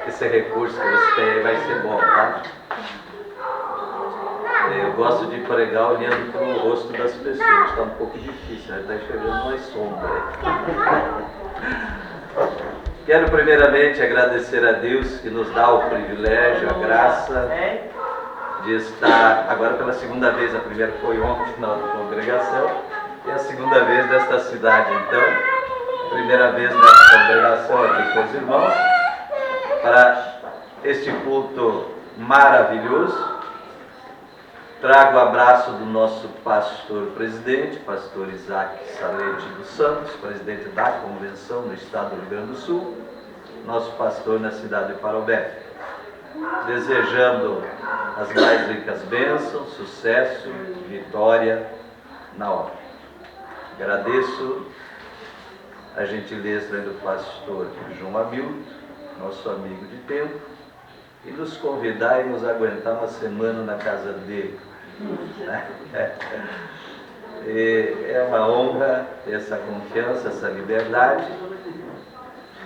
esse recurso que você tem aí vai ser bom, tá? Eu gosto de pregar olhando para o rosto das pessoas, está um pouco difícil, está enxergando mais sombra aí. Quero primeiramente agradecer a Deus que nos dá o privilégio, a graça de estar agora pela segunda vez. A primeira foi ontem na congregação e a segunda vez nesta cidade. Então, primeira vez nesta congregação aqui com os irmãos, para este culto maravilhoso. Trago o abraço do nosso pastor presidente, pastor Isaac Salete dos Santos, presidente da convenção no estado do Rio Grande do Sul, nosso pastor na cidade de Parobé. Desejando as mais ricas bênçãos, sucesso, vitória na obra. Agradeço a gentileza do pastor João Hamilton, nosso amigo de tempo, e nos convidar e nos aguentar uma semana na casa dele. É uma honra ter essa confiança, essa liberdade,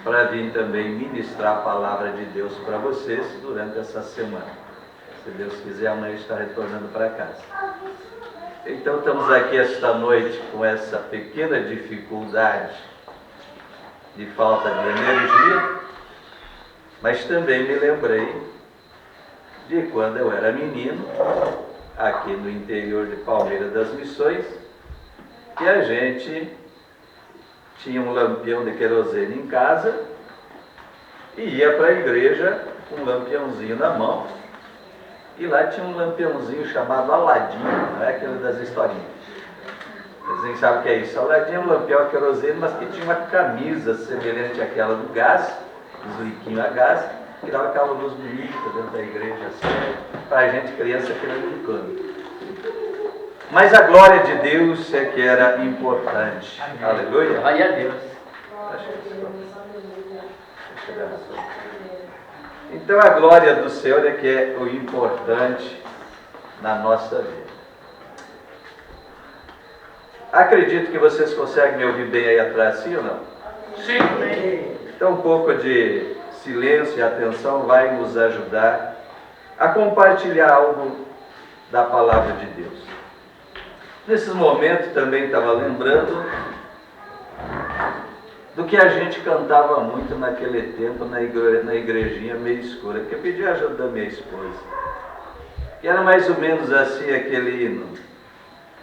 para vir também ministrar a palavra de Deus para vocês durante essa semana. Se Deus quiser, amanhã está retornando para casa. Então estamos aqui esta noite com essa pequena dificuldade de falta de energia, mas também me lembrei de quando eu era menino, aqui no interior de Palmeira das Missões, que a gente tinha um lampião de querosene em casa e ia para a igreja com um lampiãozinho na mão, e lá tinha um lampiãozinho chamado Aladim, não é aquele das historinhas. Vocês nem sabem o que é isso. Aladim é um lampião a querosene, mas que tinha uma camisa semelhante àquela do gás, dos liquinhos a gás, que dava aquela luz bonita dentro da igreja, assim, para a gente criança acreditando. Mas a glória de Deus é que era importante. Amém. Aleluia. Glória a Deus. Então a glória do Senhor é que é o importante na nossa vida. Acredito que vocês conseguem me ouvir bem aí atrás, sim ou não? Sim. Então um pouco de silêncio e atenção vai nos ajudar a compartilhar algo da palavra de Deus. Nesses momentos também estava lembrando do que a gente cantava muito naquele tempo na igrejinha meio escura, que eu pedi a ajuda da minha esposa, que era mais ou menos assim aquele hino: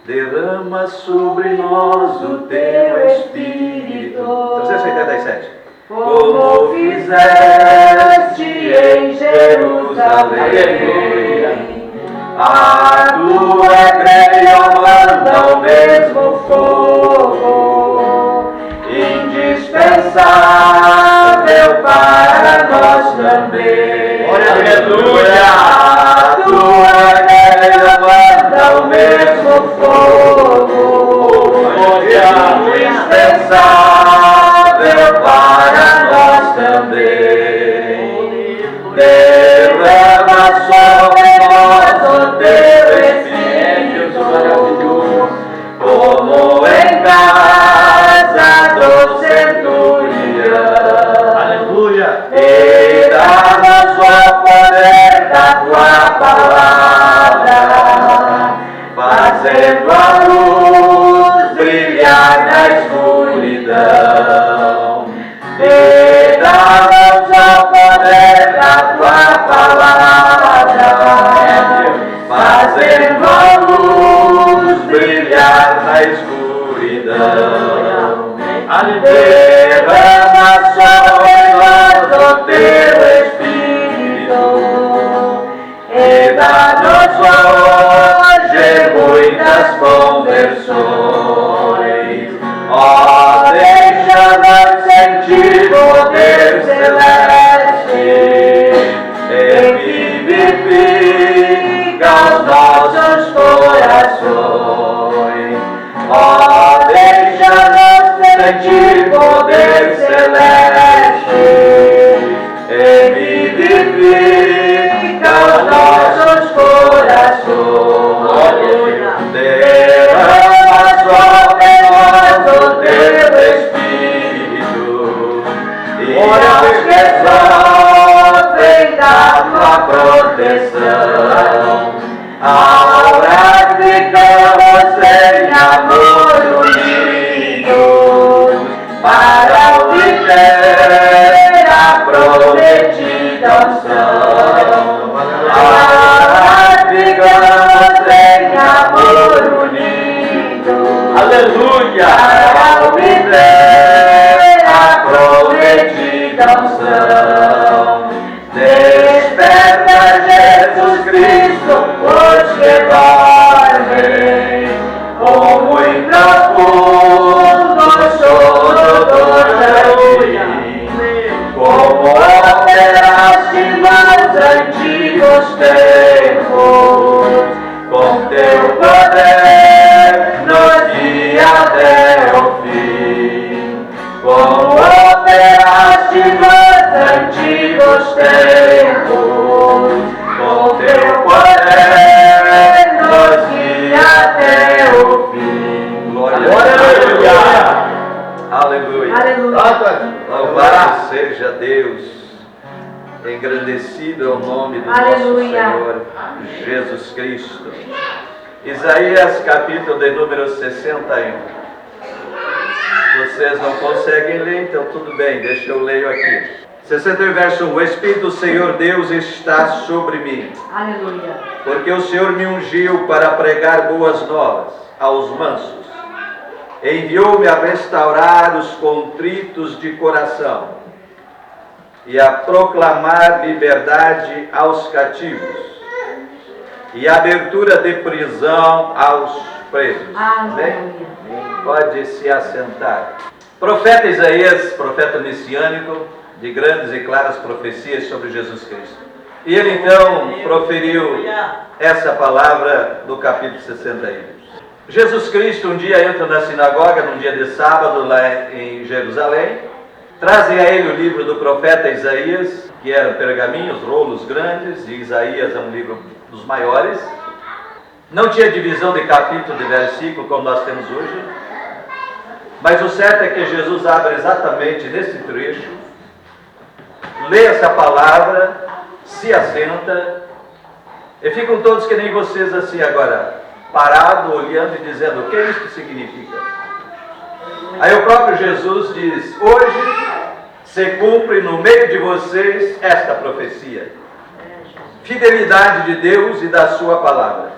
derrama sobre nós o teu Espírito, 387, como fizeste em Jerusalém. A tua igreja manda o mesmo fogo, indispensável para nós também. Aleluia! A tua igreja manda o mesmo fogo, indispensável para nós também. Derrama sobre nós o teu Espírito, como em casa do centurião. Aleluia! E dá-nos o poder da tua palavra, fazendo a luz brilhar na escuridão. E dá-nos o poder da tua palavra, fazendo a luz brilhar na escuridão. Derrama sobre nós o teu Espírito, e dá-nos hoje muitas bondades. da tua proteção. Agora ficamos em amor unidos para obter a prometida unção. Agora ficamos em amor unidos. Aleluia! Para obter a prometida unção. Desperta, Jesus Cristo, os que dormem, como em profundo sono do jardim, como operaste nos antigos tempos, com teu poder nos guia até o fim, como operaste nos antigos tempos, com teu poder nos guia até o fim. Glória a Deus. Aleluia. Aleluia. Louvado seja Deus. Engrandecido é o nome do nosso Senhor Jesus Cristo. Isaías capítulo de número 61. Vocês não conseguem ler, então tudo bem, deixa eu ler aqui. 61 verso 1. O Espírito do Senhor Deus está sobre mim. Aleluia. Porque o Senhor me ungiu para pregar boas novas aos mansos. Enviou-me a restaurar os contritos de coração e a proclamar liberdade aos cativos e abertura de prisão aos presos. Amém? Pode se assentar. Profeta Isaías, profeta messiânico, de grandes e claras profecias sobre Jesus Cristo. E ele então proferiu essa palavra no capítulo 61. Jesus Cristo um dia entra na sinagoga, num dia de sábado lá em Jerusalém. Trazem a ele o livro do profeta Isaías, que eram pergaminhos, rolos grandes, e Isaías é um livro dos maiores. Não tinha divisão de capítulo, de versículo, como nós temos hoje. Mas o certo é que Jesus abre exatamente nesse trecho, lê essa palavra, se assenta, e ficam todos que nem vocês assim agora, parado, olhando e dizendo: o que isso significa? Aí o próprio Jesus diz: hoje se cumpre no meio de vocês esta profecia. Fidelidade de Deus e da sua palavra.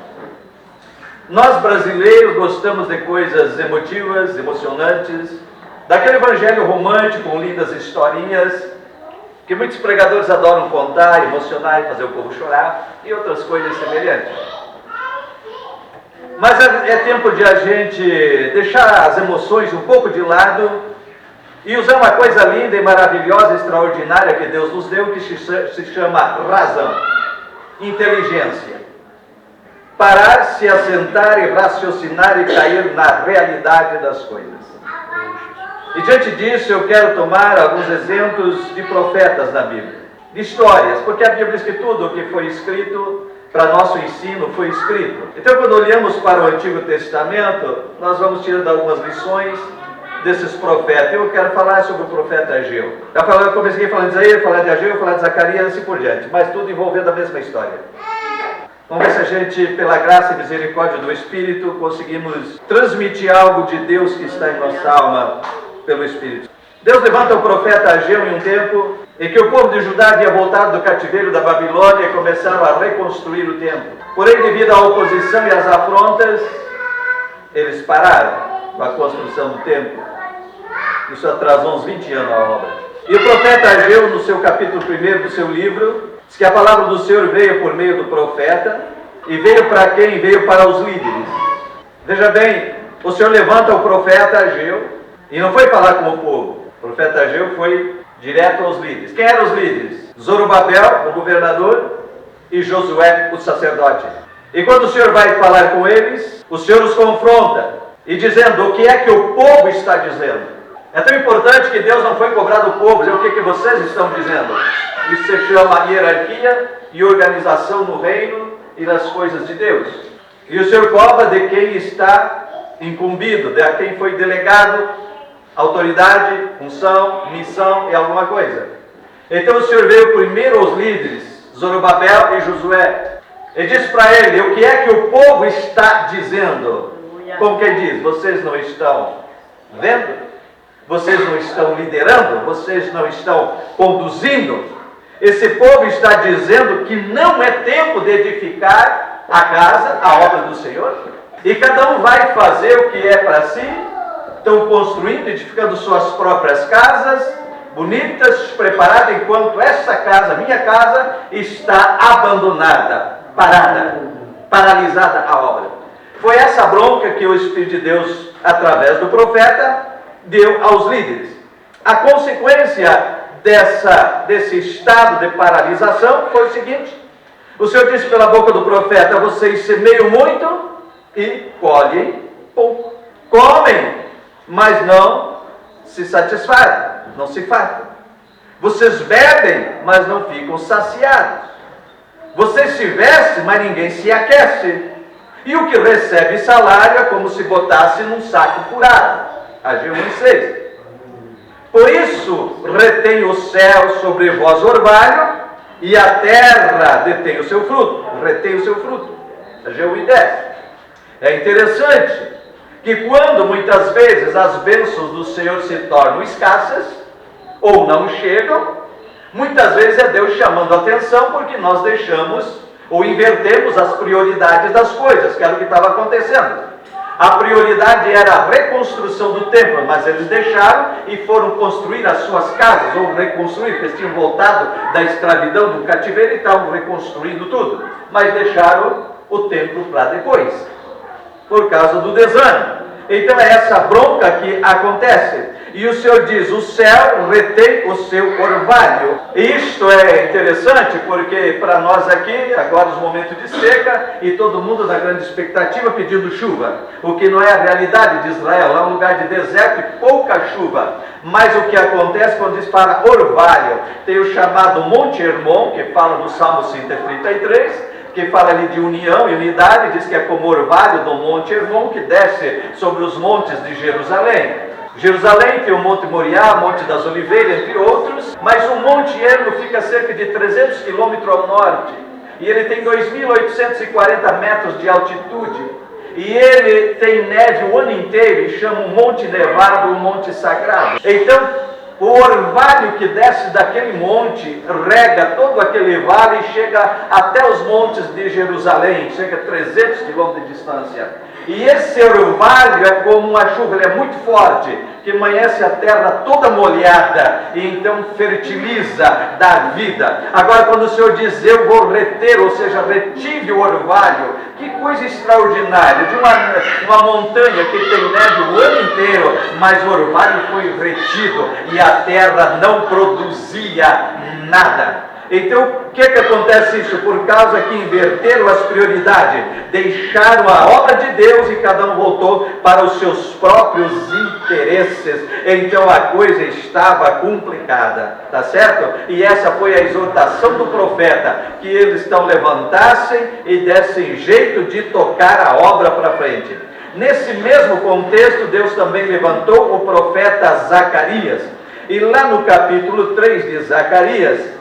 Nós brasileiros gostamos de coisas emotivas, emocionantes, daquele evangelho romântico com lindas historinhas, que muitos pregadores adoram contar, emocionar e fazer o povo chorar, e outras coisas semelhantes. Mas é tempo de a gente deixar as emoções um pouco de lado e usar uma coisa linda e maravilhosa, extraordinária que Deus nos deu, que se chama razão, inteligência. Parar, se assentar e raciocinar e cair na realidade das coisas. E diante disso eu quero tomar alguns exemplos de profetas na Bíblia, de histórias, porque a Bíblia diz que tudo o que foi escrito para nosso ensino foi escrito. Então, quando olhamos para o Antigo Testamento, nós vamos tirando algumas lições desses profetas. Eu quero falar sobre o profeta Ageu. Eu comecei falando de Isaías, falar de Ageu, falar de Zacarias e assim por diante, mas tudo envolvendo a mesma história. Vamos ver se a gente, pela graça e misericórdia do Espírito, conseguimos transmitir algo de Deus que está em nossa alma pelo Espírito. Deus levanta o profeta Ageu em um tempo em que o povo de Judá havia voltado do cativeiro da Babilônia e começaram a reconstruir o templo. Porém, devido à oposição e às afrontas, eles pararam com a construção do templo. Isso atrasou uns 20 anos a obra. E o profeta Ageu, no seu capítulo 1 do seu livro, diz que a palavra do Senhor veio por meio do profeta, e veio para quem? Veio para os líderes. Veja bem, o Senhor levanta o profeta Ageu, e não foi falar com o povo. O profeta Ageu foi direto aos líderes. Quem eram os líderes? Zorobabel, o governador, e Josué, o sacerdote. E quando o Senhor vai falar com eles, o Senhor os confronta, e dizendo: o que é que o povo está dizendo? É tão importante que Deus não foi cobrar do povo, dizer: o que vocês estão dizendo? Isso se chama hierarquia e organização no reino e nas coisas de Deus. E o Senhor cobra de quem está incumbido, de quem foi delegado autoridade, função, missão e alguma coisa. Então o Senhor veio primeiro aos líderes Zorobabel e Josué. Ele diz para ele: o que é que o povo está dizendo? Como que ele diz? Vocês não estão vendo? Vocês não estão liderando? Vocês não estão conduzindo? Esse povo está dizendo que não é tempo de edificar a casa, a obra do Senhor. E cada um vai fazer o que é para si. Estão construindo, edificando suas próprias casas, bonitas, preparadas, enquanto essa casa, minha casa, está abandonada, parada, paralisada a obra. Foi essa bronca que o Espírito de Deus, através do profeta, deu aos líderes. A consequência desse estado de paralisação foi o seguinte: o Senhor disse pela boca do profeta: vocês semeiam muito e colhem pouco. Comem, mas não se satisfazem, não se fartam. Vocês bebem, mas não ficam saciados. Vocês se vestem, mas ninguém se aquece. E o que recebe salário é como se botasse num saco furado. Ageu 1:6. Por isso retém o céu sobre vós orvalho, e a terra detém o seu fruto, retém o seu fruto. Ageu 1:10. É interessante que quando muitas vezes as bênçãos do Senhor se tornam escassas, ou não chegam, muitas vezes é Deus chamando a atenção porque nós deixamos ou invertemos as prioridades das coisas, que era o que estava acontecendo. A prioridade era a reconstrução do templo, mas eles deixaram e foram construir as suas casas, ou reconstruir, porque eles tinham voltado da escravidão, do cativeiro, e estavam reconstruindo tudo, mas deixaram o templo para depois, por causa do desânimo. Então é essa bronca que acontece. E o Senhor diz: o céu retém o seu orvalho. Isto é interessante porque para nós aqui, agora os momentos de seca, e todo mundo na grande expectativa pedindo chuva, o que não é a realidade de Israel. É um lugar de deserto e pouca chuva. Mas o que acontece quando diz para orvalho? Tem o chamado Monte Hermon, que fala no Salmo 133, que fala ali de união e unidade, diz que é como o orvalho do Monte Hermon, que desce sobre os montes de Jerusalém. Jerusalém tem o Monte Moriá, Monte das Oliveiras, entre outros, mas o Monte Hermon fica a cerca de 300 quilômetros ao norte, e ele tem 2.840 metros de altitude, e ele tem neve o ano inteiro, e chama o Monte Nevado, o Monte Sagrado. Então, o orvalho que desce daquele monte rega todo aquele vale e chega até os montes de Jerusalém, chega a 300 quilômetros de distância. E esse orvalho é como uma chuva, ele é muito forte, que amanhece a terra toda molhada, e então fertiliza, dá vida. Agora, quando o Senhor diz: eu vou reter, ou seja, retive o orvalho, que coisa extraordinária, de uma montanha que tem neve o ano inteiro, mas o orvalho foi retido, e a terra não produzia nada. Então, o que acontece isso? Por causa que inverteram as prioridades, deixaram a obra de Deus e cada um voltou para os seus próprios interesses. Então a coisa estava complicada, tá certo? E essa foi a exortação do profeta, que eles então levantassem e dessem jeito de tocar a obra para frente. Nesse mesmo contexto, Deus também levantou o profeta Zacarias. E lá no capítulo 3 de Zacarias,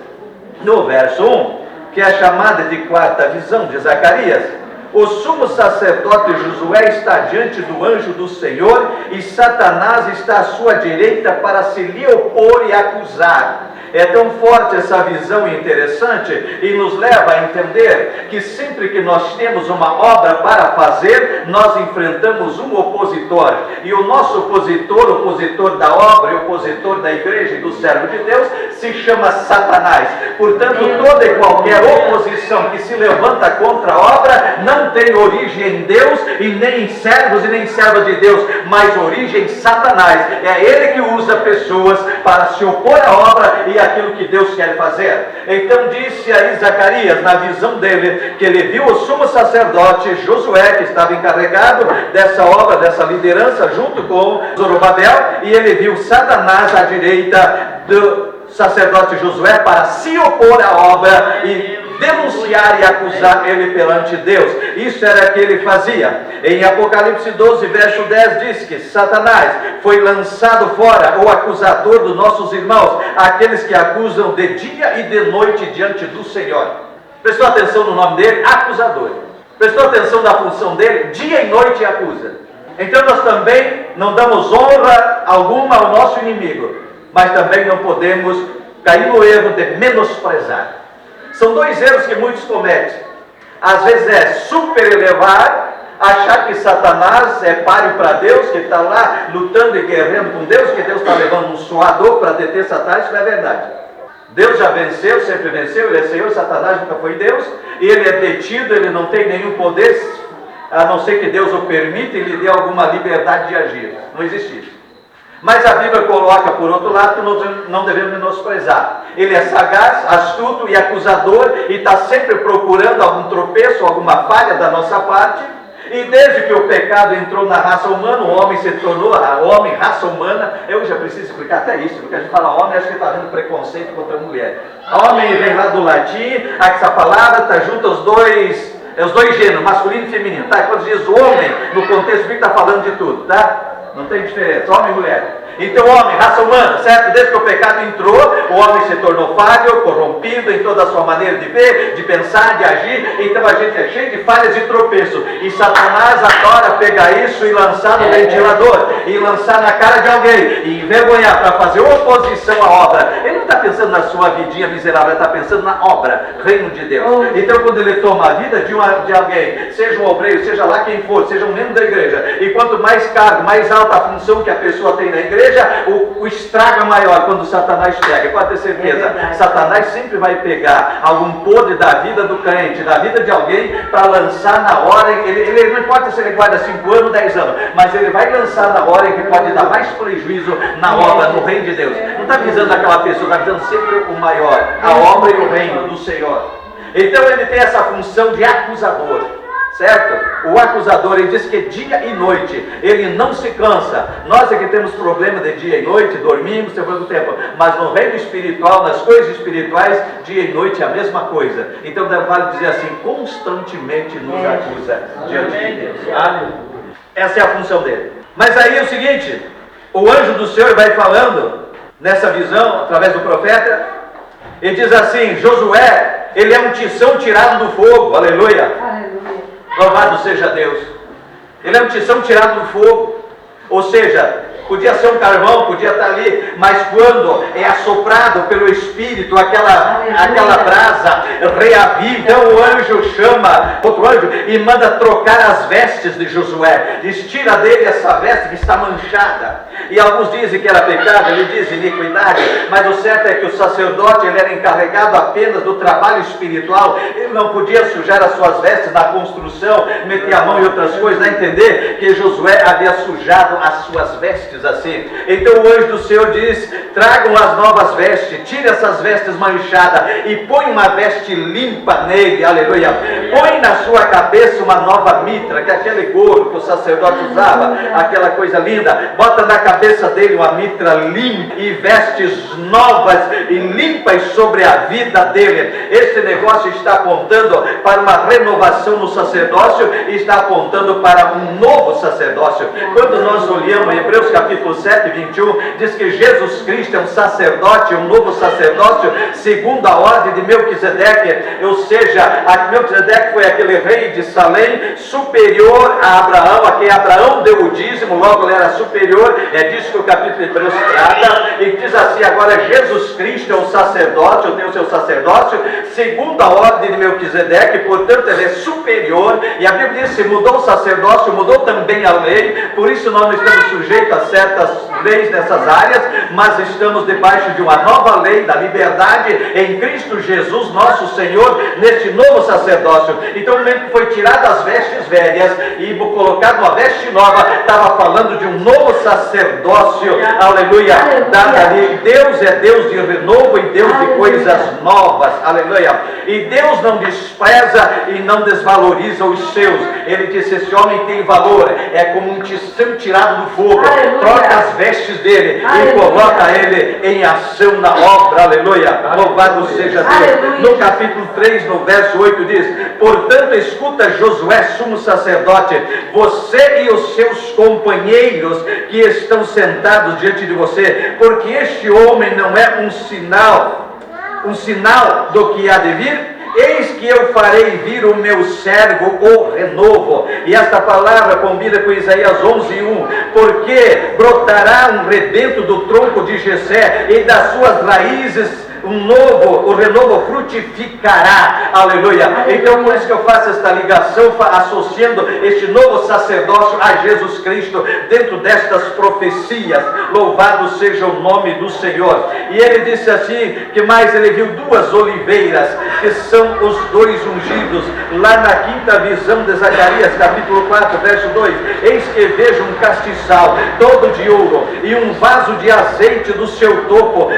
no verso 1, que é a chamada de quarta visão de Zacarias, o sumo sacerdote Josué está diante do anjo do Senhor, e Satanás está à sua direita para se lhe opor e acusar. É tão forte essa visão interessante, e nos leva a entender que sempre que nós temos uma obra para fazer, nós enfrentamos um opositor, e o nosso opositor, opositor da obra e opositor da igreja e do servo de Deus, se chama Satanás. Portanto, toda e qualquer oposição que se levanta contra a obra não tem origem em Deus, e nem em servos e nem em servas de Deus, mas origem em Satanás. É ele que usa pessoas para se opor à obra e aquilo que Deus quer fazer. Então disse aí Zacarias, na visão dele, que ele viu o sumo sacerdote Josué, que estava encarregado dessa obra, dessa liderança, junto com Zorobabel, e ele viu Satanás à direita do sacerdote Josué para se opor à obra e denunciar e acusar ele perante Deus. Isso era o que ele fazia. Em Apocalipse 12, verso 10 diz que Satanás foi lançado fora, o acusador dos nossos irmãos, aqueles que acusam de dia e de noite diante do Senhor. Prestou atenção no nome dele? Acusador. Prestou atenção na função dele? Dia e noite acusa. Então nós também não damos honra alguma ao nosso inimigo, mas também não podemos cair no erro de menosprezar. São dois erros que muitos cometem. Às vezes é super elevar, achar que Satanás é páreo para Deus, que está lá lutando e guerreando com Deus, que Deus está levando um suador para deter Satanás. Isso não é verdade. Deus já venceu, sempre venceu, ele é Senhor, Satanás nunca foi Deus, e ele é detido, ele não tem nenhum poder, a não ser que Deus o permita e lhe dê alguma liberdade de agir. Não existe isso. Mas a Bíblia coloca, por outro lado, que nós não devemos menosprezar. Ele é sagaz, astuto e acusador, e está sempre procurando algum tropeço, alguma falha da nossa parte. E desde que o pecado entrou na raça humana, o homem se tornou homem, raça humana. Eu já preciso explicar até isso, porque a gente fala homem, acho que está havendo preconceito contra a mulher. Homem vem lá do latim, essa palavra está junto aos dois gêneros, masculino e feminino. Tá? Quando diz homem, no contexto bíblico está falando de tudo, tá? Não tem diferença, homem e mulher. Então, homem, raça humana, certo? Desde que o pecado entrou, o homem se tornou falho, corrompido em toda a sua maneira de ver, de pensar, de agir. Então a gente é cheio de falhas e tropeço. E Satanás adora pegar isso e lançar no ventilador, e lançar na cara de alguém, e envergonhar para fazer oposição à obra. Ele não está pensando na sua vidinha miserável, ele está pensando na obra, reino de Deus. Então quando ele toma a vida de alguém, seja um obreiro, seja lá quem for, seja um membro da igreja, e quanto mais cargo, mais alta a função que a pessoa tem na igreja, o estrago é maior quando Satanás pega. Pode ter certeza, Satanás sempre vai pegar algum podre da vida do crente, da vida de alguém, para lançar na hora. Ele não importa se ele guarda 5 anos, 10 anos, mas ele vai lançar na hora em que pode dar mais prejuízo na obra, no reino de Deus. Não está visando aquela pessoa, está visando sempre o maior, a obra e o reino do Senhor. Então ele tem essa função de acusador, certo? O acusador, ele diz que dia e noite, ele não se cansa. Nós é que temos problema de dia e noite, dormimos, temos muito tempo, mas no reino espiritual, nas coisas espirituais, dia e noite é a mesma coisa. Então vale dizer assim, constantemente nos acusa diante de Deus. Essa é a função dele. Mas aí é o seguinte, o anjo do Senhor vai falando nessa visão, através do profeta, ele diz assim: Josué, ele é um tição tirado do fogo, aleluia. Louvado seja Deus. Ele é um tição tirado do fogo. Ou seja, podia ser um carvão, podia estar ali, mas quando é assoprado pelo Espírito, aquela brasa reaviva, então o anjo chama outro anjo e manda trocar as vestes de Josué. Diz: tira dele essa veste que está manchada. E alguns dizem que era pecado, ele diz iniquidade, mas o certo é que o sacerdote, ele era encarregado apenas do trabalho espiritual. Ele não podia sujar as suas vestes na construção, meter a mão em outras coisas, dá a entender que Josué havia sujado as suas vestes assim. Então o anjo do Senhor diz: tragam as novas vestes, tire essas vestes manchadas e põe uma veste limpa nele, aleluia. Põe na sua cabeça uma nova mitra, que é aquele gorro que o sacerdote usava, aquela coisa linda. Bota na cabeça dele uma mitra limpa e vestes novas e limpas sobre a vida dele. Esse negócio está apontando para uma renovação no sacerdócio e está apontando para um novo sacerdócio. Quando nós olhamos em Hebreus capítulo 7, 21, diz que Jesus Cristo é um sacerdote, um novo sacerdócio, segundo a ordem de Melquisedeque. Ou seja, Melquisedeque foi aquele rei de Salém, superior a Abraão, a quem Abraão deu o dízimo, logo ele era superior. É disso que o capítulo de Hebreus trata, e diz assim: agora Jesus Cristo é um sacerdote, tem o seu sacerdócio, segundo a ordem de Melquisedeque, portanto ele é superior. E a Bíblia diz: se mudou o sacerdócio, mudou também a lei. Por isso nós não estamos sujeitos a certas leis nessas áreas, mas estamos debaixo de uma nova lei da liberdade em Cristo Jesus, nosso Senhor, neste novo sacerdócio. Então o momento que foi tirado as vestes velhas e colocado uma veste nova, estava falando de um novo sacerdócio, aleluia, dado ali. Deus é Deus de renovo e Deus de coisas novas, aleluia. E Deus não despreza e não desvaloriza os seus. Ele disse: esse homem tem valor, é como um tição tirado do fogo. Troca as vestes vestes dele e coloca ele em ação na obra, aleluia. Louvado seja Deus. No capítulo 3, no verso 8 diz: portanto, escuta, Josué, sumo sacerdote, você e os seus companheiros que estão sentados diante de você, porque este homem não é um sinal do que há de vir. Eis que eu farei vir o meu servo, o renovo. E esta palavra combina com Isaías 11:1. Porque brotará um rebento do tronco de Jessé, e das suas raízes o renovo frutificará, aleluia. Então por isso que eu faço esta ligação, associando este novo sacerdócio a Jesus Cristo, dentro destas profecias. Louvado seja o nome do Senhor. E ele disse assim, que mais ele viu duas oliveiras, que são os dois ungidos, lá na quinta visão de Zacarias, capítulo 4, verso 2, eis que vejo um castiçal, todo de ouro, e um vaso de azeite do seu topo,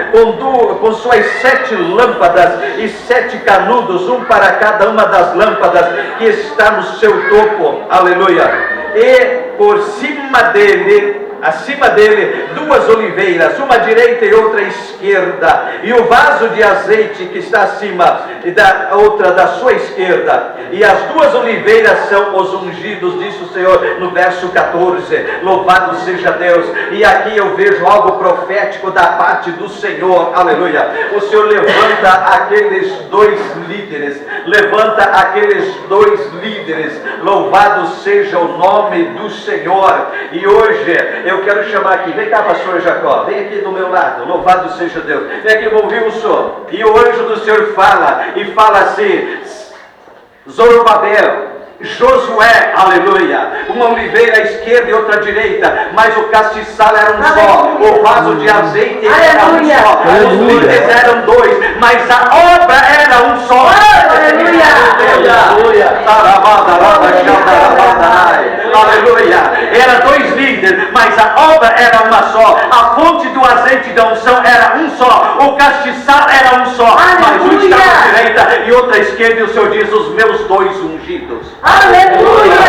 com suas 7 lâmpadas e 7 canudos, um para cada uma das lâmpadas que está no seu topo, aleluia. E por cima dele, acima dele, duas oliveiras, uma à direita e outra à esquerda, e o vaso de azeite que está acima e da outra da sua esquerda, e as duas oliveiras são os ungidos, disse o Senhor no verso 14. Louvado seja Deus. E aqui eu vejo algo profético da parte do Senhor, aleluia. O Senhor levanta aqueles dois líderes, louvado seja o nome do Senhor. E hoje eu quero chamar aqui, vem cá, pastor Jacó, vem aqui do meu lado, louvado seja Deus. Vem aqui, vou ouvir o som. E o anjo do Senhor fala, e fala assim: Zorobabel, Josué, aleluia, uma oliveira à esquerda e outra à direita, mas o castiçal era um só, o vaso de azeite era um só, os líderes eram dois, mas a obra era um só. Aleluia. Era dois líderes, mas a obra era uma só. A fonte do azeite da unção era um só. O castiçal era um só. Mas um estava à direita e outro à esquerda. E o Senhor diz: os meus dois ungidos. Aleluia.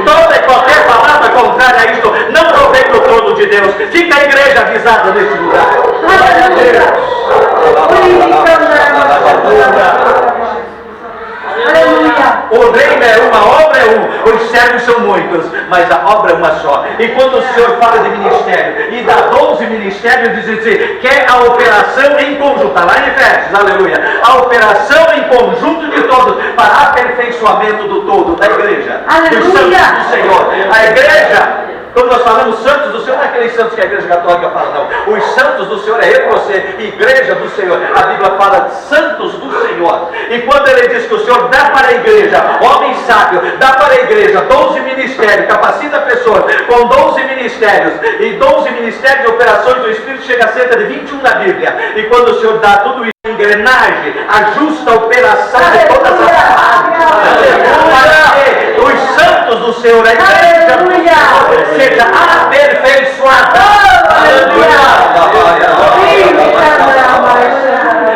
Toda e qualquer palavra contrária a isto não provém do trono de Deus. Fica a igreja avisada neste lugar. Aleluia. O reino é uma, a obra é um, os servos são muitos, mas a obra é uma só. E quando o Senhor fala de ministério e dá 12 ministérios, diz assim, que é a operação em conjunto, lá em Efésios, aleluia, a operação em conjunto de todos, para aperfeiçoamento do todo, da igreja, dos santos do Senhor. A igreja, quando nós falamos santos do Senhor, não é aqueles santos que a igreja católica fala, não. Os santos do Senhor é eu e você, igreja do Senhor. A Bíblia fala santos do Senhor. E quando ele diz que o Senhor dá para a igreja, homem sábio, dá para a igreja 12 ministérios, capacita pessoas com 12 ministérios, e 12 ministérios de operações do Espírito, chega a cerca de 21 na Bíblia. E quando o Senhor dá tudo isso, engrenagem, ajusta a operação de todas as partes. Os santos do Senhor, a igreja do Senhor, seja aperfeiçoada.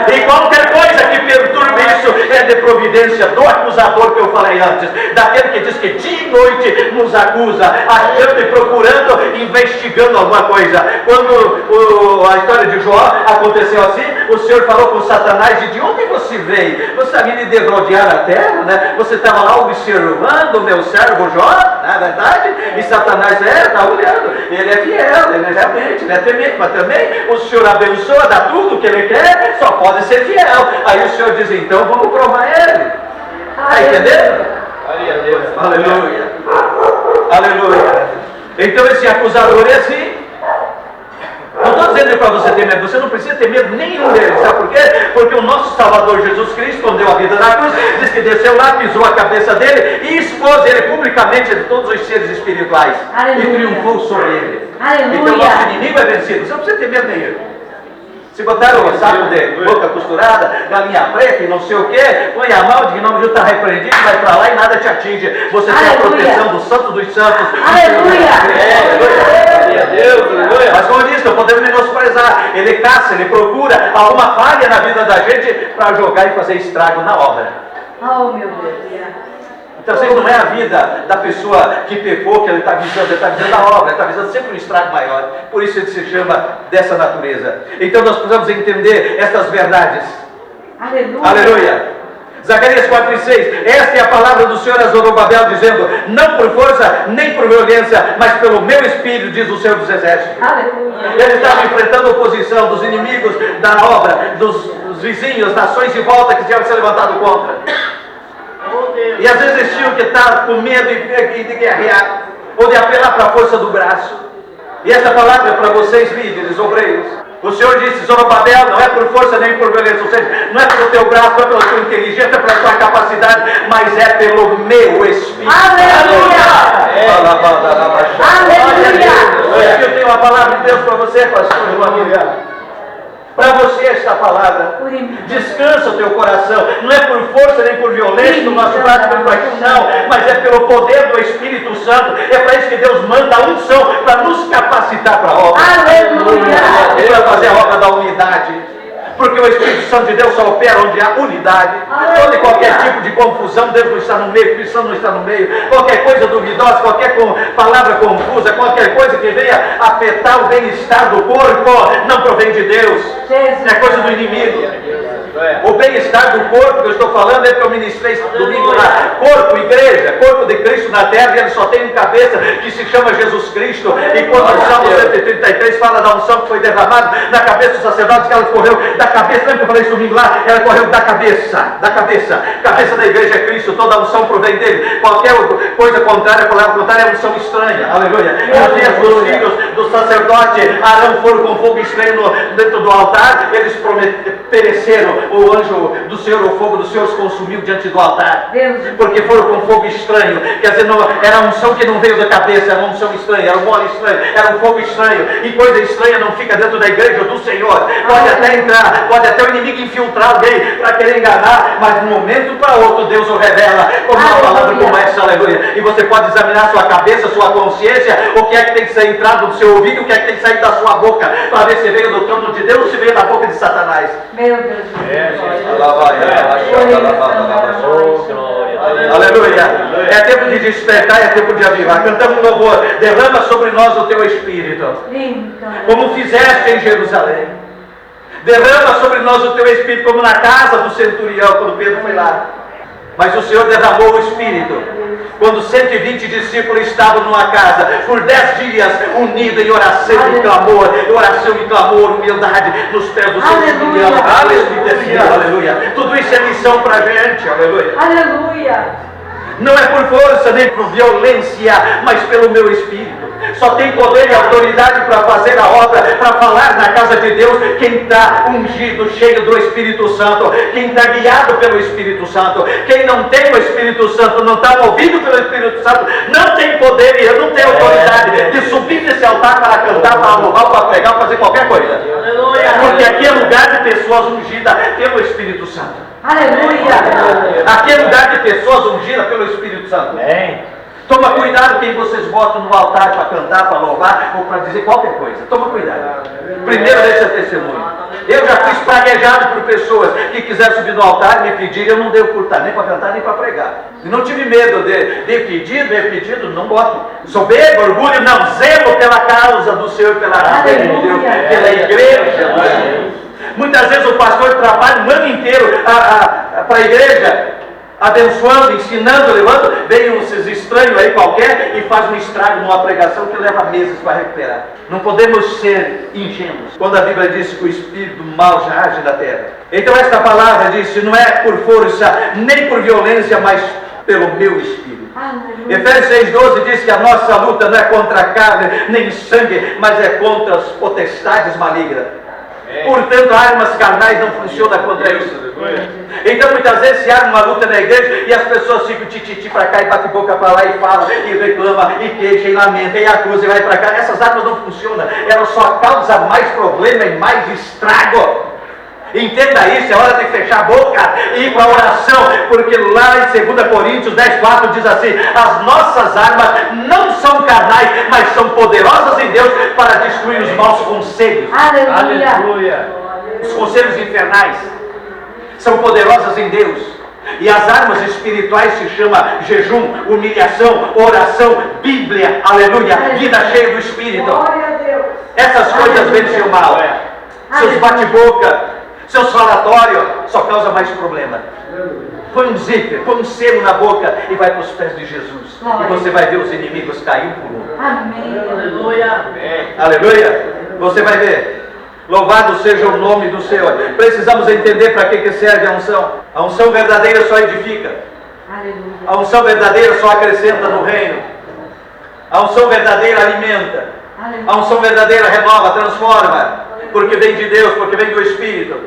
E qualquer coisa que perturbe isso é de providência do acusador que eu falei antes, daquele que diz que dia e noite nos acusa, achando e procurando, investigando alguma coisa. Quando a história de Jó aconteceu assim, o Senhor falou com Satanás: de onde você veio? Você está vindo de rodear a terra, né? Você estava lá observando o meu servo Jó, não é verdade? E Satanás está olhando, ele é fiel, ele realmente, ele é temente, mas também o Senhor abençoa, dá tudo o que ele quer, só pode ser fiel. Aí o Senhor diz: então vamos provar ele. Está entendendo? Aleluia. Aleluia. Então esse acusador é assim. Não estou dizendo para você ter medo, você não precisa ter medo nenhum deles, sabe por quê? Porque o nosso Salvador Jesus Cristo, quando deu a vida na cruz, diz que desceu lá, pisou a cabeça dele e expôs ele publicamente de todos os seres espirituais. Aleluia. E triunfou sobre ele. Aleluia. Então o nosso inimigo é vencido, você não precisa ter medo nenhum. Se botaram um saco de boca costurada, galinha preta e não sei o que, põe a mão, diz: em nome de Deus, está repreendido, vai para lá e nada te atinge. Você tem a proteção do Santo dos Santos. Aleluia! Aleluia! Mas como eu disse, não podemos menosprezar. Ele caça, ele procura alguma falha na vida da gente para jogar e fazer estrago na obra. Oh, meu Deus! Talvez não é a vida da pessoa que pecou que ele está visando a obra, ele está visando sempre um estrago maior. Por isso ele se chama dessa natureza. Então nós precisamos entender estas verdades. Aleluia. Aleluia. Zacarias 4:6, esta é a palavra do Senhor a Zorobabel, dizendo, não por força, nem por violência, mas pelo meu Espírito, diz o Senhor dos Exércitos. Aleluia. Ele estava enfrentando a oposição dos inimigos da obra, dos vizinhos, nações de volta que tinham se levantado contra. E às vezes eles tinham que estar com medo de guerrear, ou de apelar para a força do braço. E essa palavra é para vocês, líderes, obreiros. O Senhor disse, Zorobabel, não é por força nem por violência, ou seja, não é pelo teu braço, não é pela tua inteligência, é pela tua capacidade, mas é pelo meu Espírito. Aleluia! Aleluia! Eu tenho uma palavra de Deus para você, pastor, meu amigo. Para você esta palavra, descansa o teu coração, não é por força nem por violência do nosso braço, não, mas é pelo poder do Espírito Santo. É para isso que Deus manda a unção, para nos capacitar para a obra. Aleluia! Ele vai fazer a obra da unidade. Porque o Espírito Santo de Deus só opera onde há unidade. Toda e qualquer tipo de confusão, Deus não está no meio, o Espírito Santo não está no meio. Qualquer coisa duvidosa, qualquer palavra confusa, qualquer coisa que venha afetar o bem-estar do corpo, não provém de Deus. É coisa do inimigo. O bem-estar do corpo que eu estou falando é que eu ministrei domingo lá. Corpo, igreja, corpo de Cristo na terra, e ele só tem uma cabeça que se chama Jesus Cristo. E quando o Salmo 133 fala da unção que foi derramada na cabeça dos sacerdotes, que ela correu da cabeça, lembra que eu falei isso domingo lá? Ela correu da cabeça. Cabeça da igreja é Cristo, toda a unção provém dele. Qualquer coisa contrária, palavra contrária é unção estranha. Aleluia. E os dias dos filhos do sacerdote Arão foram com fogo estranho dentro do altar, eles pereceram. O anjo do Senhor, o fogo do Senhor os consumiu diante do altar. Porque foram com fogo estranho. Quer dizer, não, era uma unção que não veio da cabeça, era uma unção estranha, era um óleo estranho, era um fogo estranho. E coisa estranha não fica dentro da igreja do Senhor. Pode até entrar, pode até o inimigo infiltrar alguém para querer enganar, mas de um momento para outro Deus o revela como uma palavra como essa, aleluia. E você pode examinar sua cabeça, sua consciência, o que é que tem que ser entrado do seu ouvido, o que é que tem que sair da sua boca, para ver se veio do trono de Deus ou se veio da boca de Satanás. Meu Deus. Aleluia. É tempo de despertar, é tempo de avivar. Cantamos um louvor. Derrama sobre nós o teu Espírito, como fizeste em Jerusalém. Derrama sobre nós o teu Espírito, como na casa do centurião, quando Pedro foi lá. Mas o Senhor derramou o Espírito quando 120 discípulos estavam numa casa por 10 dias unidos em oração e clamor, humildade nos pés do centurião. Aleluia. Tudo isso é missão para a gente. Aleluia. Aleluia. Não é por força nem por violência, mas pelo meu Espírito. Só tem poder e autoridade para fazer a obra, para falar na casa de Deus, quem está ungido, cheio do Espírito Santo, quem está guiado pelo Espírito Santo. Quem não tem o Espírito Santo, não está movido pelo Espírito Santo, não tem poder e não tem autoridade de subir nesse altar para cantar, para louvar, para pregar, para fazer qualquer coisa. Porque aqui é lugar de pessoas ungidas pelo Espírito Santo. Aleluia. Aqui é lugar de pessoas ungidas pelo Espírito Santo. Amém. Toma cuidado quem vocês botam no altar para cantar, para louvar ou para dizer qualquer coisa. Toma cuidado. Primeiro deixa testemunho. Eu já fui praguejado por pessoas que quiseram subir no altar e me pedir, eu não dei oportunidade nem para cantar nem para pregar. E não tive medo de pedido, não boto. Soberbo, orgulho, não. Zelo pela causa do Senhor, pela casa de Deus, pela igreja. Muitas vezes o pastor trabalha o ano inteiro para a igreja, abençoando, ensinando, levando, vem esses estranhos aí qualquer e faz um estrago numa pregação que leva meses para recuperar. Não podemos ser ingênuos quando a Bíblia diz que o espírito do mal já age na terra. Então esta palavra diz, não é por força nem por violência, mas pelo meu Espírito. Efésios 6,12 diz que a nossa luta não é contra a carne nem sangue, mas é contra as potestades malignas. Portanto, armas carnais não funcionam contra isso. Então, muitas vezes se arma uma luta na igreja e as pessoas ficam tititi para cá e bate boca para lá e fala e reclama e queixa e lamenta e acusa e vai para cá. Essas armas não funcionam, elas só causam mais problema e mais estrago. Entenda isso, é hora de fechar a boca e ir para a oração, porque lá em 2 Coríntios 10,4 diz assim: as nossas armas não são carnais, mas são poderosas em Deus para destruir os maus conselhos. Aleluia. Aleluia. Os conselhos infernais são poderosas em Deus E as armas espirituais se chamam jejum, humilhação, oração, Bíblia, aleluia, vida cheia do Espírito. Glória a Deus. Essas coisas vencem o mal. Seus bate-boca, seus falatórios, só causa mais problema. Põe um zíper, põe um selo na boca e vai para os pés de Jesus. E você vai ver os inimigos cair um por um. Amém. Aleluia. Aleluia. Você vai ver. Louvado seja o nome do Senhor. Precisamos entender para que serve a unção. A unção verdadeira só edifica. Aleluia. A unção verdadeira só acrescenta no reino. A unção verdadeira alimenta. A unção verdadeira renova, transforma. Porque vem de Deus, porque vem do Espírito.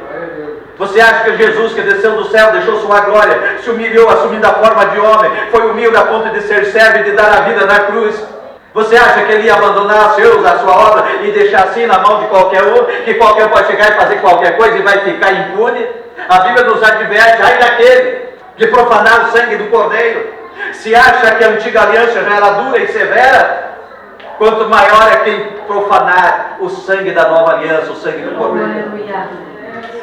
Você acha que Jesus, que desceu do céu, deixou sua glória, se humilhou assumindo a forma de homem, foi humilde a ponto de ser servo e de dar a vida na cruz? Você acha que ele ia abandonar Deus, a sua obra, e deixar assim na mão de qualquer um, que qualquer um pode chegar e fazer qualquer coisa e vai ficar impune? A Bíblia nos adverte, ai daquele de profanar o sangue do Cordeiro. Se acha que a antiga aliança já era dura e severa, quanto maior é quem profanar o sangue da nova aliança, o sangue do Cordeiro. Aleluia.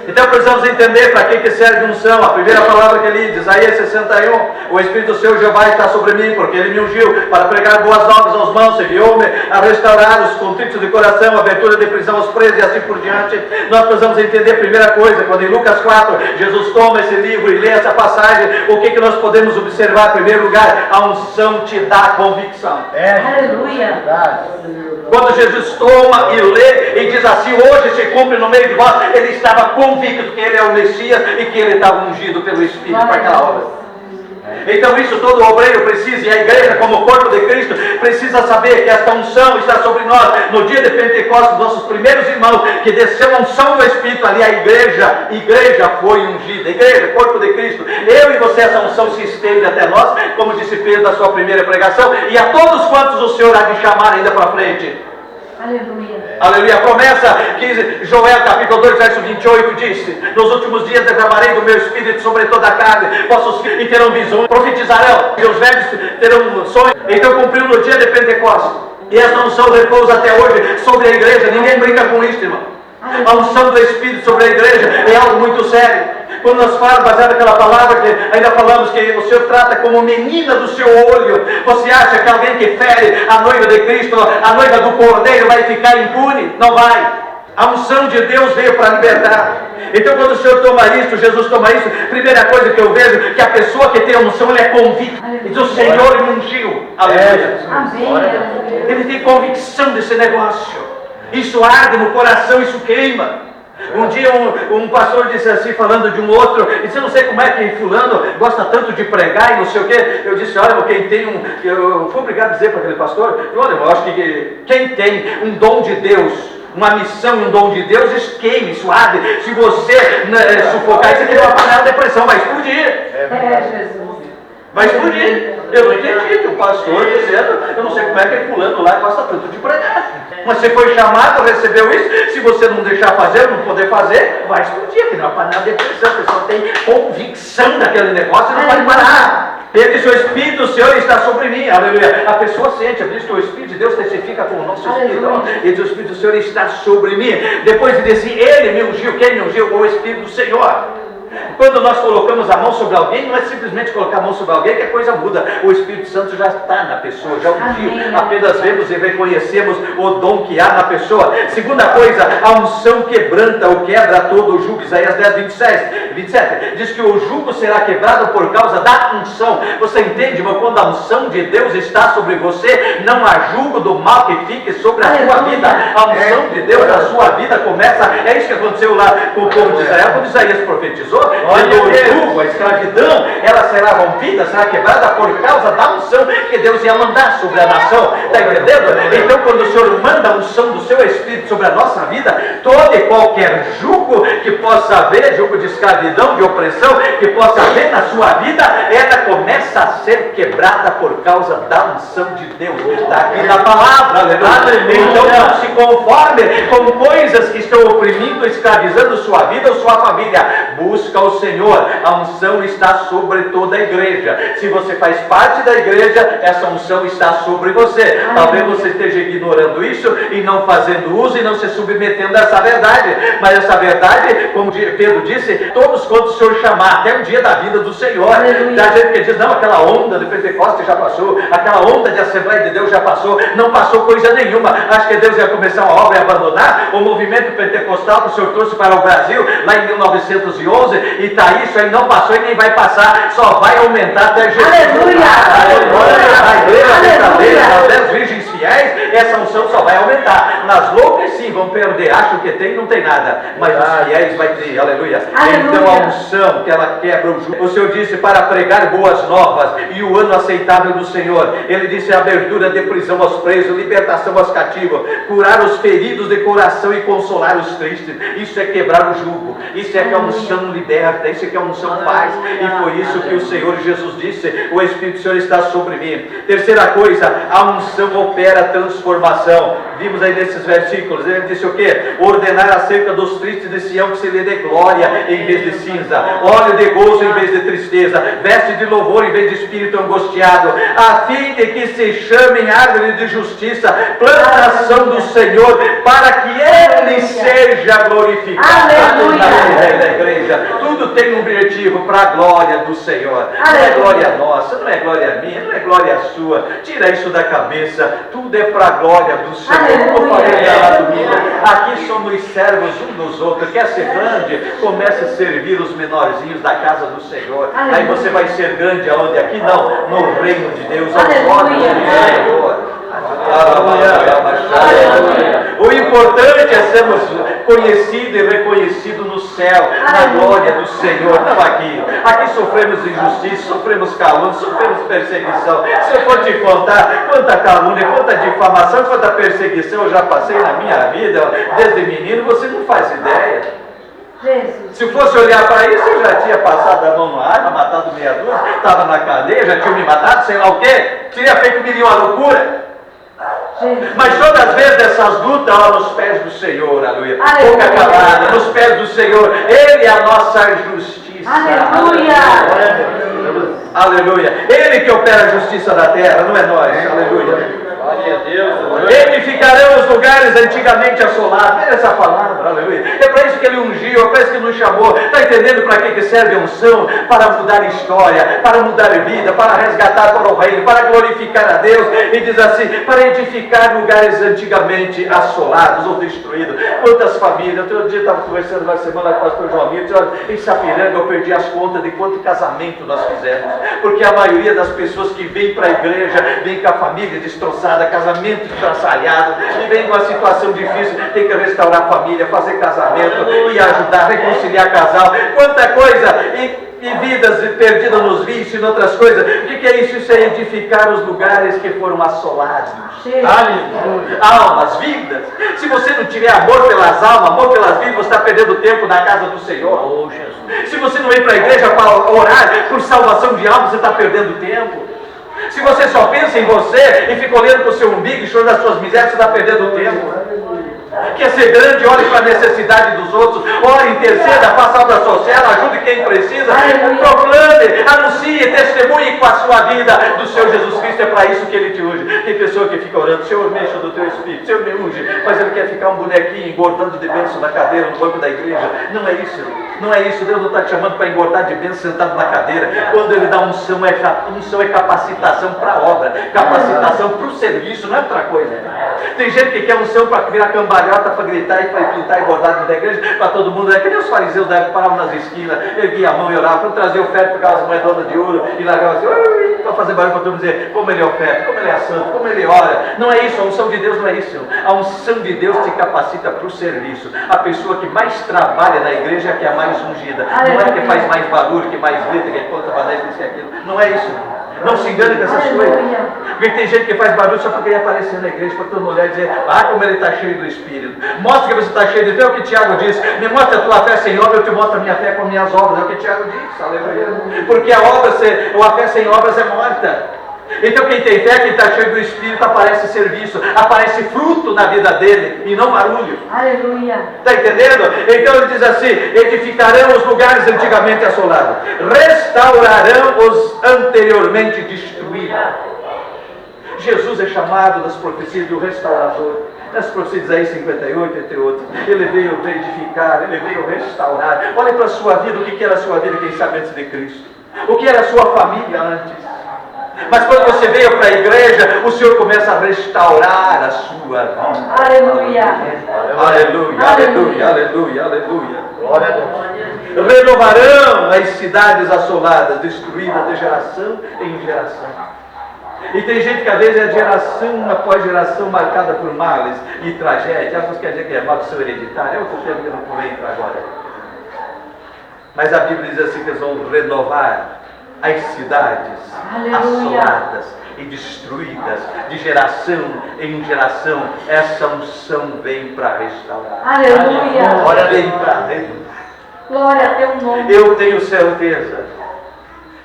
Então precisamos entender para que serve a unção. A primeira palavra que ele diz, Isaías 61, o Espírito do Senhor Jeová está sobre mim, porque ele me ungiu para pregar boas novas aos maus, enviou-me a restaurar os contritos de coração, abertura de prisão aos presos e assim por diante. Nós precisamos entender a primeira coisa, quando em Lucas 4, Jesus toma esse livro e lê essa passagem, o que nós podemos observar? Em primeiro lugar, a unção te dá convicção. Aleluia. Quando Jesus toma e lê e diz assim, hoje se cumpre no meio de vós, ele estava convicto que ele é o Messias e que ele estava ungido pelo Espírito para aquela obra. Então isso todo obreiro precisa, e a igreja como corpo de Cristo precisa saber que esta unção está sobre nós. No dia de Pentecostes, nossos primeiros irmãos, que desceu a unção do Espírito ali, a igreja foi ungida, igreja, corpo de Cristo. Eu e você, essa unção se estende até nós, como disse Pedro na sua primeira pregação, e a todos quantos o Senhor há de chamar ainda para frente. Aleluia. Aleluia. A promessa que Joel capítulo 2 verso 28 disse, nos últimos dias derramarei do meu espírito sobre toda a carne, vossos filhos e terão visões, profetizarão, e os velhos terão sonhos. Então cumpriu no dia de Pentecostes, e essa unção repousa até hoje sobre a igreja. Ninguém brinca com isso, irmão. A unção do Espírito sobre a igreja é algo muito sério. Quando nós falamos, baseado naquela palavra que ainda falamos, que o Senhor trata como menina do seu olho, você acha que alguém que fere a noiva de Cristo, a noiva do Cordeiro, vai ficar impune? Não vai. A unção de Deus veio para libertar. Então quando o Senhor toma isso, Jesus toma isso, primeira coisa que eu vejo, que a pessoa que tem a unção, ele é convicta. Ele diz, o Senhor me ungiu. Aleluia. Amém. Ele tem convicção desse negócio. Isso arde no coração, isso queima. Um dia um pastor disse assim, falando de um outro, e disse, eu não sei como é que fulano gosta tanto de pregar e não sei o quê. Eu disse, olha, quem tem eu fui obrigado a dizer para aquele pastor, olha, eu acho que quem tem um dom de Deus, uma missão, um dom de Deus, isso queima, isso arde. Se você sufocar isso aqui numa panela de pressão, vai explodir. Jesus. Vai explodir. Eu não entendi, o pastor dizendo, eu não sei como é que fulano lá gosta tanto de pregar. Mas você foi chamado, recebeu isso, se você não deixar fazer, não poder fazer, vai explodir, porque não é panela de pressão, a pessoa tem convicção daquele negócio e não pode parar. Ele diz, o Espírito do Senhor está sobre mim, aleluia. A pessoa sente, diz que o Espírito de Deus testifica com o nosso Espírito. Ele diz, o Espírito do Senhor está sobre mim. Depois de dizer, ele me ungiu, quem me ungiu? O Espírito do Senhor. Quando nós colocamos a mão sobre alguém, não é simplesmente colocar a mão sobre alguém que a coisa muda. O Espírito Santo já está na pessoa, já ungiu. Apenas vemos e reconhecemos o dom que há na pessoa. Segunda coisa, a unção quebranta ou quebra todo o jugo. Isaías 10, 27 diz que o jugo será quebrado por causa da unção. Você entende, irmão? Quando a unção de Deus está sobre você, não há jugo do mal que fique sobre a sua vida. A unção de Deus na sua vida começa. É isso que aconteceu lá com o povo de Israel, quando Isaías profetizou. O jugo, a escravidão, ela será rompida, será quebrada por causa da unção que Deus ia mandar sobre a nação. Está entendendo? Então quando o Senhor manda a unção do seu Espírito sobre a nossa vida, todo e qualquer jugo que possa haver, jugo de escravidão, de opressão, que possa haver na sua vida, ela começa a ser quebrada por causa da unção de Deus. Está aqui na palavra, aleluia. Então não se conforme com coisas que estão oprimindo, escravizando sua vida ou sua família. Busque busca o Senhor, a unção está sobre toda a igreja. Se você faz parte da igreja, essa unção está sobre você. Talvez você esteja ignorando isso e não fazendo uso e não se submetendo a essa verdade. Mas essa verdade, como Pedro disse, todos quanto o Senhor chamar, até o dia da vida do Senhor. Da gente que diz, não, aquela onda de Pentecostes já passou, aquela onda de Assembleia de Deus já passou, não passou coisa nenhuma. Acho que Deus ia começar uma obra e abandonar o movimento pentecostal que o Senhor trouxe para o Brasil lá em 1911, e tá isso aí, não passou e nem vai passar, só vai aumentar até Jesus. Aleluia! A igreja verdadeira, as 10 virgens fiéis, essa unção só vai aumentar. Nas loucas sim vão perder, acham que tem, não tem nada, mas os fiéis vai ter, aleluia. Então a unção que ela quebra o jugo. O Senhor disse para pregar boas novas e o ano aceitável do Senhor. Ele disse abertura de prisão aos presos, libertação aos cativos, curar os feridos de coração e consolar os tristes. Isso é quebrar o jugo, isso é que a unção liberta, isso é que a unção faz. E foi isso que o Senhor Jesus disse: o Espírito do Senhor está sobre mim. Terceira coisa, a unção opera transformação. Vimos aí nesses versículos, ele disse o que? Ordenar acerca dos tristes de Sião que se lhe dê glória em vez de cinza, óleo de gozo em vez de tristeza, veste de louvor em vez de espírito angustiado, a fim de que se chamem árvore de justiça, plantação do Senhor, para que Ele seja glorificado. Aleluia! Da igreja, tudo tem um objetivo para a glória do Senhor. Não é glória nossa, não é glória minha, não é glória sua. Tira isso da cabeça. Tudo é para a glória do Senhor. Como eu falei lá domingo, aqui somos servos uns dos outros. Quer ser grande? Comece a servir os menorzinhos da casa do Senhor. Aí você vai ser grande aonde? Aqui não, no reino de Deus, aos olhos do Senhor. O importante é sermos conhecidos e reconhecidos no céu, na glória do Senhor, não aqui. Aqui sofremos injustiça, sofremos calúnia, sofremos perseguição. Se eu for te contar quanta calúnia, quanta difamação, quanta perseguição eu já passei na minha vida, desde menino, você não faz ideia. Jesus. Se fosse olhar para isso, eu já tinha passado a mão na arma, matado meia dúzia, estava na cadeia, já tinha me matado, sei lá o quê, teria feito uma loucura. Mas todas as vezes dessas lutas, ó, nos pés do Senhor, aleluia. Boca calada, nos pés do Senhor, Ele é a nossa justiça. Aleluia! Aleluia. Ele que opera a justiça da terra, não é nós. Aleluia. Glória a Deus. Edificarão os lugares antigamente assolados. Veja essa palavra, aleluia. É para isso que Ele ungiu, é para isso que Ele nos chamou. Está entendendo para que serve a unção? Para mudar história, para mudar vida, para resgatar para o reino, para glorificar a Deus. E diz assim, para edificar lugares antigamente assolados ou destruídos. Quantas famílias, outro dia eu estava conversando na semana com o pastor João Milton, em Sapiranga eu perdi as contas de quanto casamento nós fizemos. Porque a maioria das pessoas que vêm para a igreja, vem com a família destroçada, casamento estraçalhado, e vem numa situação difícil, tem que restaurar a família, fazer casamento e ajudar a reconciliar casal. Quanta coisa! E vidas perdidas nos vícios e em outras coisas. O que é isso? Isso é edificar os lugares que foram assolados. Aleluia. Almas, vidas. Se você não tiver amor pelas almas, amor pelas vidas, você está perdendo tempo na casa do Senhor. Oh, Jesus. Se você não vem para a igreja para orar por salvação de almas, você está perdendo tempo. Se você só pensa em você e fica olhando para o seu umbigo e chorando as suas misérias, você está perdendo tempo. Quer ser grande, olhe para a necessidade dos outros, ore, interceda, faça obra social, ajude quem precisa, proclame, anuncie, testemunhe com a sua vida do Senhor Jesus Cristo. É para isso que Ele te unge. Tem pessoa que fica orando, Senhor, me enche do teu Espírito, Senhor, me unge, mas ele quer ficar um bonequinho engordando de bênção na cadeira, no banco da igreja. Não é isso, não é isso. Deus não está te chamando para engordar de bênção sentado na cadeira. Quando Ele dá unção, unção é capacitação para a obra, capacitação para o serviço, não é outra coisa. Tem gente que quer unção para virar cambalhota, para gritar e para pintar e bordar dentro da igreja, para todo mundo. É que nem os fariseus da época paravam nas esquinas, erguiam a mão e oravam, quando trazia oferta com aquelas moedonas de ouro e largavam assim, para fazer barulho para todo mundo dizer como ele é oferta, como ele é santo, como ele ora. Não é isso, a unção de Deus não é isso. A unção de Deus te capacita para o serviço. A pessoa que mais trabalha na igreja é a que é a mais ungida. Não é a que faz mais barulho, que mais grita, que conta bandeira, isso e aquilo. Não é isso. Não se engane com essas coisas. Porque tem gente que faz barulho só para querer aparecer na igreja, para todo mundo olhar e dizer, como ele está cheio do Espírito. Mostra que você está cheio de Deus, é o que Tiago diz. Me mostra a tua fé sem obra, eu te mostro a minha fé com minhas obras. É o que Tiago diz, aleluia. Porque a fé sem obras é morta. Então quem tem fé, quem está cheio do Espírito, aparece serviço, aparece fruto na vida dele e não barulho. Aleluia. Está entendendo? Então ele diz assim: edificarão os lugares antigamente assolados, restaurarão os anteriormente destruídos. Jesus é chamado das profecias do restaurador. Nas profecias de Isaías 58, entre outros, ele veio edificar, ele veio restaurar. Olha para a sua vida, o que era a sua vida, quem sabe, antes de Cristo. O que era a sua família antes. Mas quando você veio para a igreja, o Senhor começa a restaurar a sua vida. Aleluia. Aleluia, aleluia, aleluia, aleluia. Glória a Deus. Renovarão as cidades assoladas, destruídas de geração em geração. E tem gente que às vezes é geração após geração marcada por males e tragédia. Alguns querem dizer que é maldição hereditária. É outro termo que eu não vou entrar agora. Mas a Bíblia diz assim que eles vão renovar as cidades assoladas e destruídas de geração em geração. Essa unção vem para restaurar. Aleluia. Olha, vem para restaurar. Glória a teu nome. Eu tenho certeza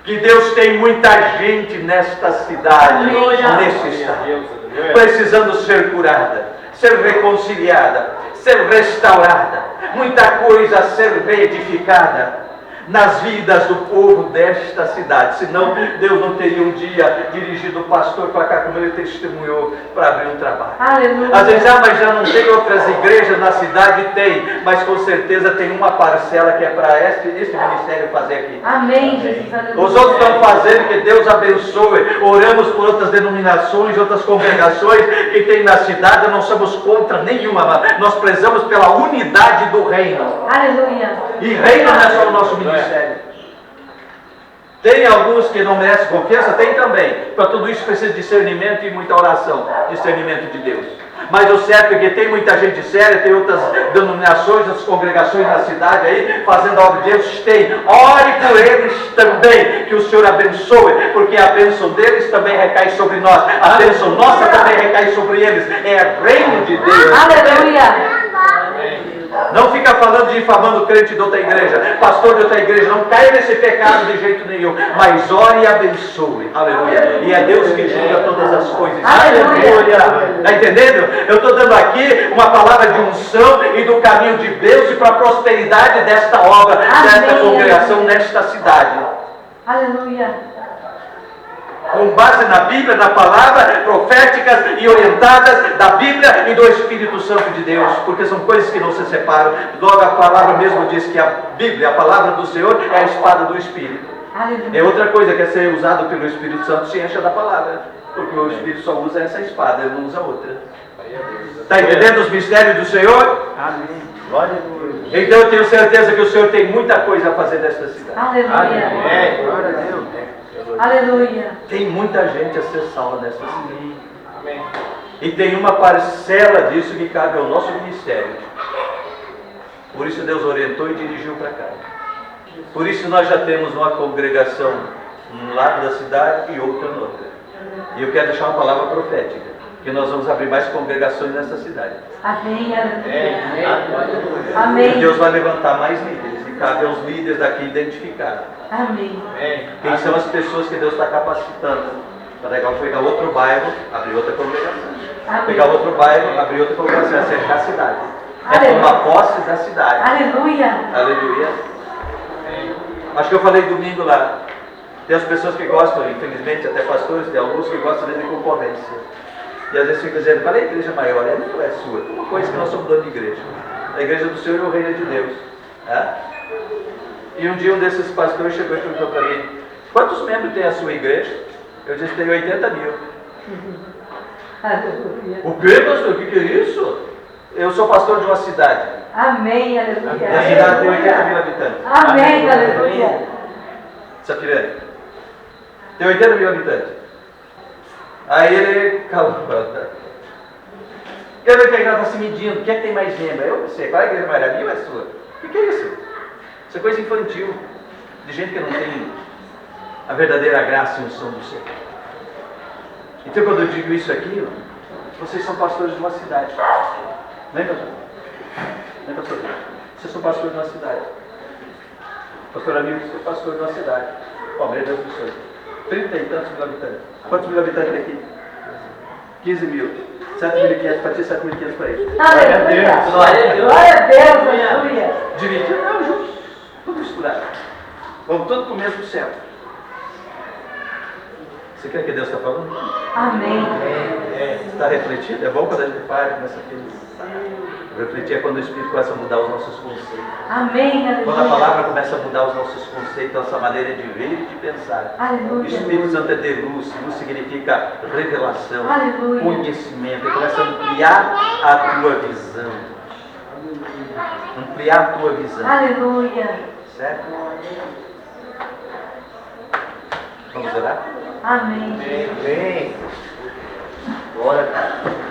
que Deus tem muita gente nesta cidade, nesse estado, precisando ser curada, ser reconciliada, ser restaurada, muita coisa a ser reedificada nas vidas do povo desta cidade. Senão Deus não teria um dia dirigido o pastor para cá, como ele testemunhou, para abrir um trabalho. Aleluia. Às vezes, mas já não tem outras igrejas na cidade? Tem, mas com certeza tem uma parcela que é para este ministério fazer aqui. Amém, Jesus. Aleluia. Os outros estão fazendo, que Deus abençoe. Oramos por outras denominações, outras congregações que tem na cidade. Não somos contra nenhuma, mas nós prezamos pela unidade do reino. Aleluia. E reino não é só o nosso ministério. Tem alguns que não merecem confiança? Tem também. Para tudo isso precisa de discernimento e muita oração. Discernimento de Deus. Mas o certo é que tem muita gente séria, tem outras denominações, outras congregações na cidade aí, fazendo a obra de Deus. Tem. Ore por eles também, que o Senhor abençoe, porque a bênção deles também recai sobre nós. A bênção nossa também recai sobre eles. É reino de Deus. Aleluia. Não fica falando de difamando crente de outra igreja, pastor de outra igreja, não caia nesse pecado de jeito nenhum, mas ore e abençoe, aleluia, e é Deus que julga todas as coisas, aleluia, está entendendo? Eu estou dando aqui uma palavra de unção e do caminho de Deus e para a prosperidade desta obra, desta congregação, nesta cidade, aleluia. Com base na Bíblia, na palavra, proféticas e orientadas da Bíblia e do Espírito Santo de Deus, porque são coisas que não se separam. Logo a palavra mesmo diz que a Bíblia, a palavra do Senhor, é a espada do Espírito. Aleluia. É outra coisa que é ser usado pelo Espírito Santo, se encha da palavra, porque o Espírito só usa essa espada, ele não usa outra. Está entendendo os mistérios do Senhor? Amém. Glória a Deus. Então eu tenho certeza que o Senhor tem muita coisa a fazer nesta cidade. Aleluia. Glória a Deus. Aleluia. Tem muita gente a ser salva nesta cidade. Amém. E tem uma parcela disso que cabe ao nosso ministério. Por isso Deus orientou e dirigiu para cá. Por isso nós já temos uma congregação num lado da cidade e outra no outro. E eu quero deixar uma palavra profética, que nós vamos abrir mais congregações nessa cidade. Amém. Aleluia. E Amém. Deus vai levantar mais líderes, e cabe aos líderes daqui identificar Amém. quem são as pessoas que Deus está capacitando para pegar outro bairro, abrir outra congregação. Amém. Pegar outro bairro, abrir outra congregação, é cercar a cidade. É Aleluia. tomar posse da cidade. Aleluia. Aleluia. Acho que eu falei domingo lá. Tem as pessoas que gostam, infelizmente, até pastores, tem alguns que gostam de concorrência. E às vezes fica dizendo, para a igreja maior, é minha ou é sua? Uma coisa que nós somos dono de igreja. A igreja do Senhor e o reino é de Deus. E um dia um desses pastores chegou e perguntou para mim, quantos membros tem a sua igreja? Eu disse, tem 80 mil. Aleluia. O que, pastor? O que é isso? Eu sou pastor de uma cidade. Amém. Aleluia. E a cidade tem 80 mil habitantes. Amém. Aleluia. Sapiranga. Tem 80 mil habitantes. Aí ele calma. Eu vejo que a igreja está se medindo. Quem é que tem mais membro? Eu não sei. Qual é a igreja mais? A minha ou é a sua? O que é isso? Isso é coisa infantil. De gente que não tem a verdadeira graça e unção do Senhor. Então quando eu digo isso aqui, vocês são pastores de uma cidade. Não é, pastor? Não é, pastor? Vocês são pastores de uma cidade. Pastor amigo, você é pastor de uma cidade. Palmeiras do Sul. 30 e tantos mil habitantes. Quantos mil habitantes tem aqui? 15 mil. 7.500 para ti, 7.500 para ele. Aleluia. Glória a Deus. Glória a Deus. Aleluia. Dividir? Não, juntos. Tudo misturado. Vamos todos para o mesmo céu. Você quer que Deus está falando? Amém. Está refletido? É bom quando a gente para, começa a refletir. É quando o Espírito começa a mudar os nossos conceitos. Amém. Quando a Aleluia. palavra começa a mudar os nossos conceitos, nossa maneira de ver e de pensar. O Aleluia. Espírito Santo é de luz. Luz significa revelação, Aleluia. conhecimento. Ele começa a ampliar a tua visão. Ampliar a tua visão. Aleluia. Certo? Vamos orar? Amém. Amém. Glória a Deus.